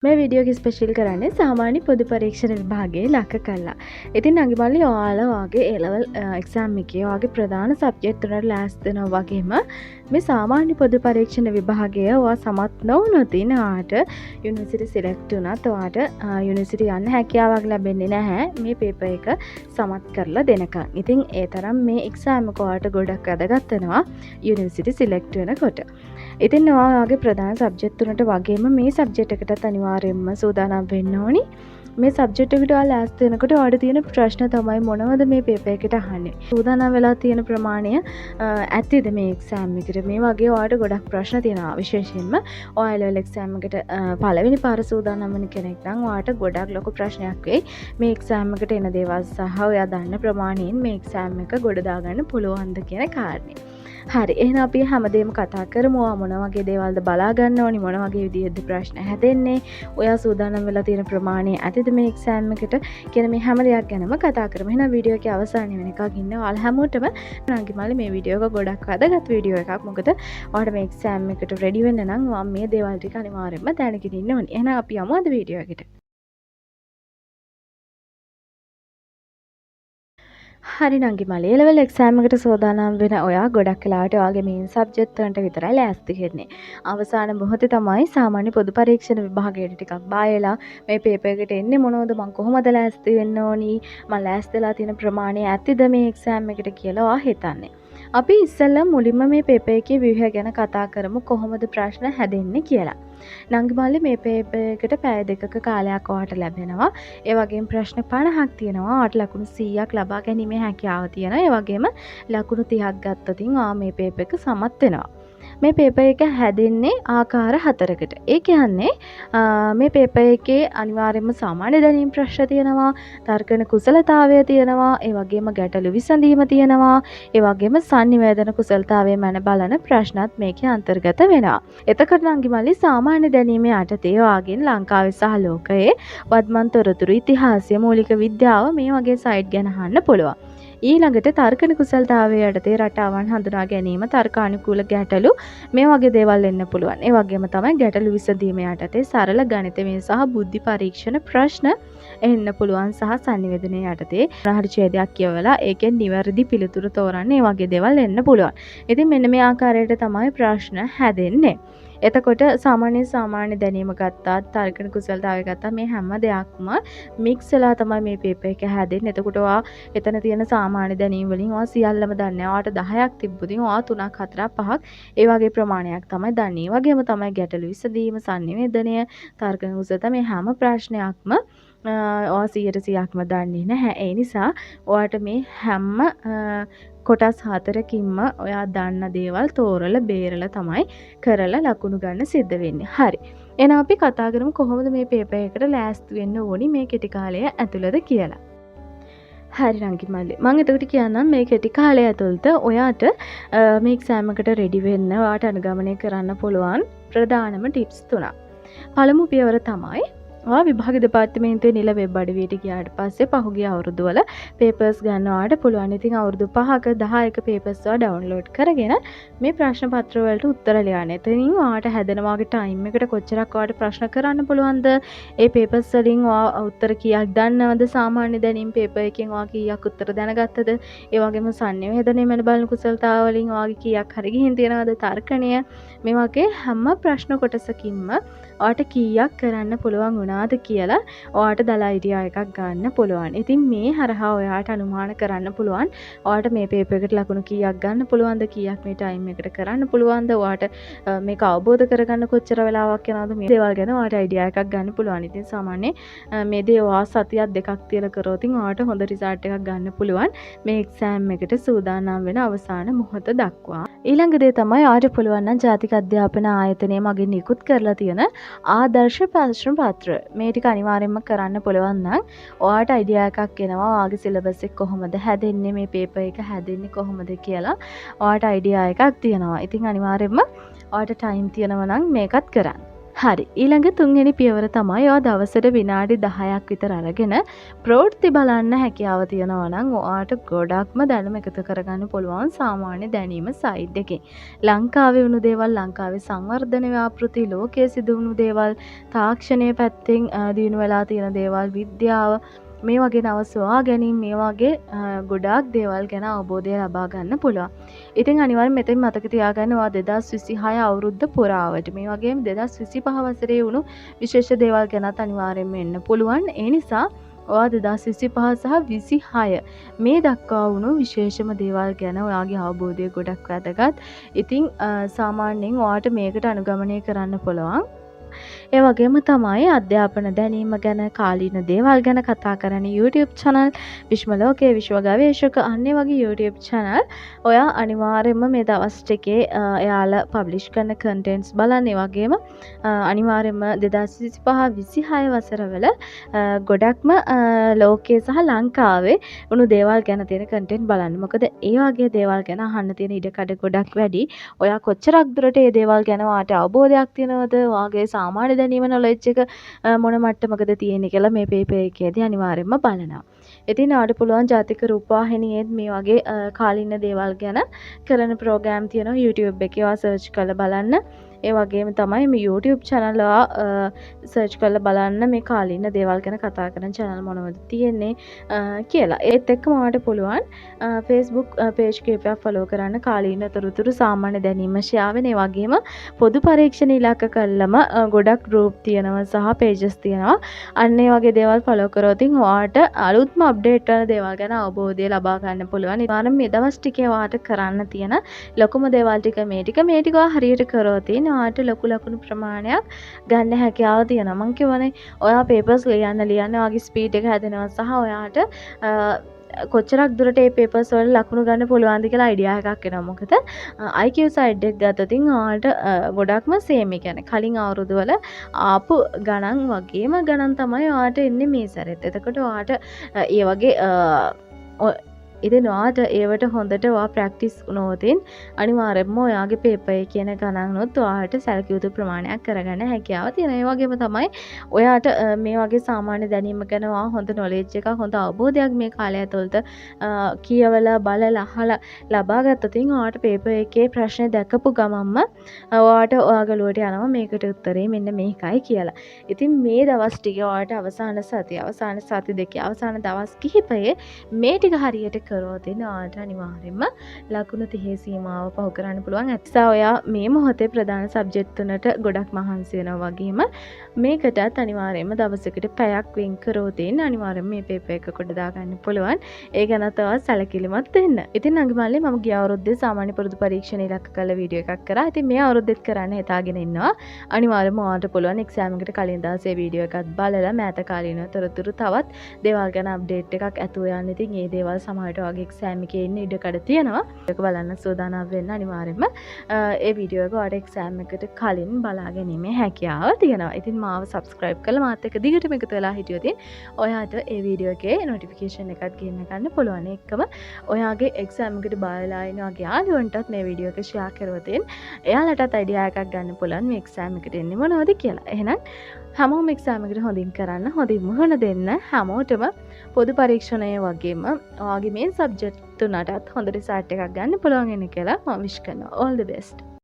මේ වීඩියෝ එක ස්පෙෂල් කරන්නේ සාමාන්‍ය පොදු පරීක්ෂණ විභාගයේ ලක කළා. ඉතින් අඟිමල්ලි ඔයාලා වාගේ A level exam එකේ වාගේ ප්‍රධාන සබ්ජෙක්ට් තුනට ලෑස්ති වෙනවා වගේම මේ සාමාන්‍ය පොදු පරීක්ෂණ විභාගය ඔයා සමත් නොවුනොත් ඔයාට යුනිවර්සිටි සිලෙක්ට් වුණත් ඔයාට යුනිවර්සිටි යන්න හැකියාවක් ලැබෙන්නේ නැහැ මේ පේපර් එක සමත් කරලා දෙනකන්. ඉතින් ඒ තරම් මේ එක්සෑම් එක ඔයාට ගොඩක් වැදගත් වෙනවා යුනිවර්සිටි සිලෙක්ට් වෙනකොට. ඉතින් ඔයාගේ ප්‍රධාන සබ්ජෙක්ට් තුනට වගේම මේ සබ්ජෙක්ට් එකටත් අනිවාර්යයෙන්ම සූදානම් වෙන්න ඕනි. මේ සබ්ජෙක්ට් එකට ඔයාලා ලෑස්ති වෙනකොට ඔයාලට තියෙන ප්‍රශ්න තමයි මොනවද මේ පේපර් එකට අහන්නේ. සූදානම් වෙලා තියෙන ප්‍රමාණය ඇතිද මේ එක්සෑම් එකට? මේ වගේ ඔයාලට ගොඩක් ප්‍රශ්න තියෙනවා. විශේෂයෙන්ම ඔයා A level එක්සෑම් එකට පළවෙනි පාර සූදානම් වෙන කෙනෙක් නම් ඔයාලට ගොඩක් ලොකු ප්‍රශ්නයක් වෙයි. මේ එක්සෑම් එකට එන දේවල් සහ ඔයා දන්න ප්‍රමාණයෙන් මේ එක්සෑම් එක ගොඩ දාගන්න පුළුවන්ද කියන කාරණේ. හරි, එහෙනම් අපි හැමදේම කතා කරමු. ඔයා මොන වගේ දේවල්ද බලා ගන්න ඕනි, මොන වගේ විදිහද ප්‍රශ්න හැදෙන්නේ, ඔයා සූදානම් වෙලා තියෙන ප්‍රමාණය ඇතිද මේ එක්සෑම් එකට කියන මේ හැම දෙයක් ගැනම කතා කරමු. එහෙනම් වීඩියෝ එකේ අවසානයේ වෙනකන් ඉන්න ඔයාලා හැමෝටම නංගිමල්ලි මේ වීඩියෝ එක ගොඩක් වැදගත් වීඩියෝ එකක්. මොකද ඔයාලට මේ එක්සෑම් එකට රෙඩි වෙන්න නම් ඔයා මේ දේවල් ටික අනිවාර්යයෙන්ම දැනගෙන ඉන්න ඕනි. එහෙනම් අපි යමු අද වීඩියෝ එකට. හරි නංගිමල්ලි, A level exam එකට සූදානම් වෙන ඔයා ගොඩක් වෙලාවට ඔයාගේ මේන් සබ්ජෙක්ට් වලට විතරයි ලෑස්ති වෙන්නේ. අවසාන මොහොතේ තමයි සාමාන්‍ය පොදු පරීක්ෂණ විභාගයට ටිකක් බායලා මේ පේපර් එකට එන්නේ මොනවද, මම කොහොමද ලෑස්ති වෙන්න ඕනි, මම ලෑස්තිලා තියෙන ප්‍රමාණය ඇතිද මේ එක්සෑම් එකට කියලා ඔයා හිතන්නේ. අපි ඉස්සෙල්ලා මුලින්ම මේ පේපර් එකේ ව්‍යුහය ගැන කතා කරමු, කොහොමද ප්‍රශ්න හැදෙන්නේ කියලා. නංගිමල්ලි, මේ පේපර් එකට පැය දෙකක කාලයක් ඔයාට ලැබෙනවා. ඒ වගේම ප්‍රශ්න 50ක් තියෙනවා. ඔයාට ලකුණු 100ක් ලබා ගැනීමේ හැකියාව තියෙනවා. ඒ වගේම ලකුණු 30ක් ගත්තොත් ඔයා මේ පේපර් එක සමත් වෙනවා. මේ පේපර් එක හැදෙන්නේ ආකාර 4කට. ඒ කියන්නේ මේ පේපර් එකේ අනිවාර්යයෙන්ම සාමාන්‍ය දැනීම් ප්‍රශ්න තියෙනවා, තර්කන කුසලතාවය තියෙනවා, ඒ වගේම ගැටලු විසඳීම තියෙනවා, ඒ වගේම sannivedana කුසලතාවය මැන බලන ප්‍රශ්නත් මේකේ අන්තර්ගත වෙනවා. එතකොට නංගිමල්ලි, සාමාන්‍ය දැනීමේ යටතේ ඔයාගෙන් ලංකාවේ සහ ලෝකයේ වත්මන් තොරතුරු, ඉතිහාසය, මූලික විද්‍යාව මේ වගේ සයිට් ගැන අහන්න පුළුවන්. ඊළඟට තර්කන කුසලතාවයේ යටතේ රටාවන් හඳුනා ගැනීම, තර්කානුකූල ගැටලු මේ වගේ දේවල් එන්න පුළුවන්. ඒ වගේම තමයි ගැටලු විසඳීම යටතේ සරල ගණිතමය සහ බුද්ධි පරීක්ෂණ ප්‍රශ්න එන්න පුළුවන් සහ sannivedana යටතේ ප්‍රහාර ඡේදයක් කියවලා ඒකෙන් නිවැරදි පිළිතුරු තෝරන්න මේ වගේ දේවල් එන්න පුළුවන්. ඉතින් මෙන්න මේ ආකාරයට තමයි ප්‍රශ්න හැදෙන්නේ. එතකොට සාමාන්‍ය දැනීම ගත්තා, තර්කන කුසලතාවය ගත්තා, මේ හැම දෙයක්ම මික්ස් වෙලා තමයි මේ පේපර් එක හැදෙන්නේ. එතකොට ඔයා එතන තියෙන සාමාන්‍ය දැනීම් වලින් ඔයා සියල්ලම දන්නේ. ඔයාට 10ක් තිබ්බොතින් ඔයා 3ක් 4ක් 5ක් ඒ වගේ ප්‍රමාණයක් තමයි දන්නේ. ඒ වගේම තමයි ගැටලු විසඳීම, sannivedana, තර්කන කුසලතාව මේ හැම ප්‍රශ්නයක්ම ඔයා 100%ක්ම දන්නේ නැහැ. ඒ නිසා ඔයාට මේ හැම කොටස් 4කින්ම ඔයා දන්න දේවල් තෝරලා බේරලා තමයි කරලා ලකුණු ගන්න සිද්ධ වෙන්නේ. හරි. එහෙනම් අපි කතා කරමු කොහොමද මේ පේපර් එකට ලෑස්ති වෙන්න ඕනි මේ කෙටි කාලය ඇතුළත කියලා. හරි නංගිමල්ලි, මම එතකොට කියන්නම් මේ කෙටි කාලය ඇතුළත ඔයාට මේ එක්සෑම් එකට රෙඩි වෙන්න ඔයාට අනුගමනය කරන්න පුළුවන් ප්‍රධානම ටිප්ස් 3ක්. පළමු පියවර තමයි ඔයා විභාග දෙපාර්තමේන්තුවේ නිල වෙබ් අඩවියට ගියාට පස්සේ පහුගිය අවුරුදු වල පේපර්ස් ගන්න ඔයාට පුළුවන්. ඉතින් අවුරුදු 5ක 10ක පේපර්ස් ඔයා ඩවුන්ලෝඩ් කරගෙන මේ ප්‍රශ්න පත්‍ර වලට උත්තර ලියන්න. එතනින් ඔයාට හැදෙන වාගේ ටයිම් එකට කොච්චරක් ඔයාට ප්‍රශ්න කරන්න පුළුවන්ද? ඒ පේපර්ස් වලින් ඔයා උත්තර කීයක් දන්නවද? සාමාන්‍ය දැනීම් පේපර් එකෙන් ඔයා කීයක් උත්තර දැනගත්තද? ඒ වගේම sannivedana මෙන්න බලන කුසලතාව වලින් ඔයාගේ කීයක් හරි ගිහින් තියෙනවද? තර්කණය මේ වගේ හැම ප්‍රශ්න කොටසකින්ම ඔයාට කීයක් කරන්න පුළුවන් වුණාද කියලා ඔයාට දල අයිඩියා එකක් ගන්න පුළුවන්. ඉතින් මේ හරහා ඔයාට අනුමාන කරන්න පුළුවන් ඔයාට මේ පේපර් එකට ලකුණු කීයක් ගන්න පුළුවන්ද, කීයක් මේ ටයිම් එකට කරන්න පුළුවන්ද, ඔයාට මේක අවබෝධ කරගන්න කොච්චර වෙලාවක් යනවද, මේ දේවල් ගැන ඔයාට අයිඩියා එකක් ගන්න පුළුවන්. ඉතින් සාමාන්‍ය මේ දේ ඔයා සතියක් දෙකක් තියලා කරොත් ඔයාට හොඳ රිසල්ට් එකක් ගන්න පුළුවන් මේ එක්සෑම් එකට සූදානම් වෙන අවසාන මොහොත දක්වා. ඊළඟ දේ තමයි ඔයාට පුළුවන් නම් ජාතික අධ්‍යාපන ආයතනය මගින් නිකුත් කරලා තියෙන ආදර්ශ ප්‍රශ්න පත්‍ර මේ ටික අනිවාර්යයෙන්ම කරන්න පුළුවන් නම් ඔයාට අයිඩියා එකක් එනවා ඔයාගේ සිලබස් එක කොහොමද හැදෙන්නේ, මේ පේපර් එක හැදෙන්නේ කොහොමද කියලා ඔයාට අයිඩියා එකක් තියෙනවා. ඉතින් අනිවාර්යයෙන්ම ඔයාට ටයිම් තියෙනවා නම් මේකත් කරන්න. හරි. ඊළඟ තුන්වෙනි පියවර තමයි ඔයා දවසට විනාඩි 10ක් විතර අරගෙන ප්‍රවෘත්ති බලන්න හැකියාව තියෙනවා නම් ඔයාට ගොඩක්ම දැනුම එකතු කරගන්න පුළුවන් සාමාන්‍ය දැනීම සයිඩ් එකේ. ලංකාවේ වුණු දේවල්, ලංකාවේ සංවර්ධන ව්‍යාපෘති, ලෝකයේ සිදු වුණු දේවල්, තාක්ෂණයේ පැත්තෙන් දියුණු වෙලා තියෙන දේවල්, විද්‍යාව මේ වගේ නව සොයා ගැනීම මේ වගේ ගොඩාක් දේවල් ගැන අවබෝධය ලබා ගන්න පුළුවන්. ඉතින් අනිවාර්යෙන් මෙතෙන් මතක තියාගන්න ඔයා 2026 අවුරුද්ද පුරාවට මේ වගේම 2025 වසරේ වුණු විශේෂ දේවල් ගැනත් අනිවාර්යෙන්ම එන්න පුළුවන්. ඒ නිසා ඔයා 2025 සහ 26 මේ දක්වා වුණු විශේෂම දේවල් ගැන ඔයාගේ අවබෝධය ගොඩක් වැදගත්. ඉතින් සාමාන්‍යයෙන් ඔයාට මේකට අනුගමනය කරන්න පුළුවන්. ඒ වගේම තමයි අධ්‍යාපන දැනීම ගැන කාලීන දේවල් ගැන කතා කරන YouTube channel විශ්ව ලෝකයේ විශ්ව ගවේෂක අන්නේ වගේ YouTube channel ඔයා අනිවාර්යයෙන්ම මේ දවස් ටිකේ එයාලා පබ්ලිෂ් කරන contents බලන්න. ඒ වගේම අනිවාර්යයෙන්ම 2025 26 වසරවල ගොඩක්ම ලෝකයේ සහ ලංකාවේ වුණු දේවල් ගැන තියෙන content බලන්න. මොකද ඒ වගේ දේවල් ගැන අහන්න තියෙන ඉඩකඩ ගොඩක් වැඩි. ඔයා කොච්චරක් දුරට මේ දේවල් ගැන වාට අවබෝධයක් තියෙනවද? වාගේ සාමාන්‍ය දැනීම නොලෙජ් එක මොන මට්ටමකද තියෙන්නේ කියලා මේ පේපර් එකේදී අනිවාර්යයෙන්ම බලනවා. ඉතින් ඔයාලට පුළුවන් ජාතික රූපවාහිනියේත් මේ වගේ කාලින දේවල් ගැන කරන ප්‍රෝග්‍රෑම් තියෙනවා YouTube එකේ. ඔයා සර්ච් කරලා බලන්න. ඒ වගේම තමයි මේ YouTube channel සර්ච් කරලා බලන්න මේ කාලින දේවල් ගැන කතා කරන channel මොනවද තියෙන්නේ කියලා. ඒත් එක්කම ඔයාලට පුළුවන් Facebook page කීපයක් follow කරන්න කාලීන තොරතුරු සාමාන්‍ය දැනීම share වෙන. ඒ වගේම පොදු පරීක්ෂණ ඉලක්ක කළම ගොඩක් group තියෙනවා සහ pages තියෙනවා. අන්න ඒ වගේ දේවල් follow කරොත් ඔයාලට අලුත්ම update කරන දේවල් ගැන අවබෝධය ලබා ගන්න පුළුවන්. ඊළඟ මේ දවස් ටිකේ ඔයාලට කරන්න තියෙන ලොකුම දේවල් ටික මේ ටික හරියට කරොත් ඔයාට ලොකු ලකුණු ප්‍රමාණයක් ගන්න හැකියාව තියෙනවා. මම කියවනේ ඔයා papers ලියන්න ඔයාගේ ස්පීඩ් එක හැදෙනවා සහ ඔයාට කොච්චරක් දුරට මේ papers වල ලකුණු ගන්න පුළුවන්ද කියලා අයිඩියා එකක් එනවා. මොකද IQ side එක ගත්තොත් ඔයාලට ගොඩක්ම same. ඒ කියන්නේ කලින් අවුරුදු වල ආපු ගණන් වගේම ගණන් තමයි ඔයාට එන්නේ මේ සැරේත්. එතකොට ඔයාට ඒ වගේ ඉතින් ඔයාට ඒවට හොඳට ඔයා ප්‍රැක්ටිස් වුණොතින් අනිවාර්යයෙන්ම ඔයාගේ පේපර් එකේ කියන ගණන්නොත් ඔයාට සැලකිය යුතු ප්‍රමාණයක් කරගන්න හැකියාව තියෙනවා. ඒ වගේම තමයි ඔයාට මේ වගේ සාමාන්‍ය දැනීම ගැන ඔයා හොඳ නොලෙජ් එකක් හොඳ අවබෝධයක් මේ කාලය ඇතුළත කියවලා බලලා අහලා ලබා ගත්තොත් ඔයාට පේපර් එකේ ප්‍රශ්නේ දැකපු ගමන්ම ඔයාට ඔයාගේ ලුවට යනවා මේකට උත්තරේ මෙන්න මේකයි කියලා. ඉතින් මේ දවස් ටික ඔයාට අවසාන සති දෙකේ අවසාන දවස් කිහිපයේ මේ ටික හරියට කරොත් ඔයාට අනිවාර්යයෙන්ම ලකුණු 30 සීමාව පහු කරන්න පුළුවන්. ඇත්තා ඔයා මේ මොහොතේ ප්‍රධාන සබ්ජෙක්ට් තුනට ගොඩක් මහන්සි වෙනවා වගේම මේකටත් අනිවාර්යයෙන්ම දවසකට පැයක් වෙන් කරොත් අනිවාර්යයෙන්ම මේ පේපර් එක කොට දාගන්න පුළුවන්. ඒ ගැනත් ඔයා සැලකිලිමත් වෙන්න. ඉතින් අංගමල්ලේ මම ගිය අවුරුද්දේ සාමාන්‍ය පුරුදු පරීක්ෂණ ඉලක්ක කළ වීඩියෝ එකක් කරා. ඉතින් මේ අවුරුද්දෙත් කරන්න හිතාගෙන ඉන්නවා. අනිවාර්යයෙන්ම ඔයාට පුළුවන් එක්සෑම් එකට කලින් දවසේ වීඩියෝ එකක් බලලා මෑත කාලීනව තොරතුරු තවත් දේවල් ගැන අප්ඩේට් එකක් ඇතුව යන්න. ඉතින් මේ දේවල් සමහරට වගේ එක්සෑම් එකේ ඉන්න ඉඩකඩ තියෙනවා. ඒක බලන්න සූදානම් වෙන්න අනිවාර්යයෙන්ම ඒ වීඩියෝ එක ඔයාලට එක්සෑම් එකට කලින් බලා ගැනීමේ හැකියාව තියෙනවා. ඉතින් මාව subscribe කරලා මාත් එක්ක දිගටම එකතු වෙලා හිටියොත් ඔයාට ඒ වීඩියෝ එකේ notification එකක් ගෙන්න ගන්න පුළුවන්. ඒකම ඔයාගේ එක්සෑම් එකට බයලා ඉන්න ඔයාගේ යාළුවන්ටත් මේ වීඩියෝ එක share කරුවොත් එයාලටත් idea එකක් ගන්න පුළුවන් මේ එක්සෑම් එකට එන්නේ මොනවද කියලා. එහෙනම් හැමෝම එක්සෑම් එකට හොඳින් කරන්න, හොඳින් මුහුණ දෙන්න. හැමෝටම පොදු පරීක්ෂණය වගේම ඔයාගේ මේ සබ්ජෙක්ට් තුනටත් හොඳ රිසල්ට් එකක් ගන්න පුළුවන් වෙන කියලා මම විශ් කරනවා. all the best.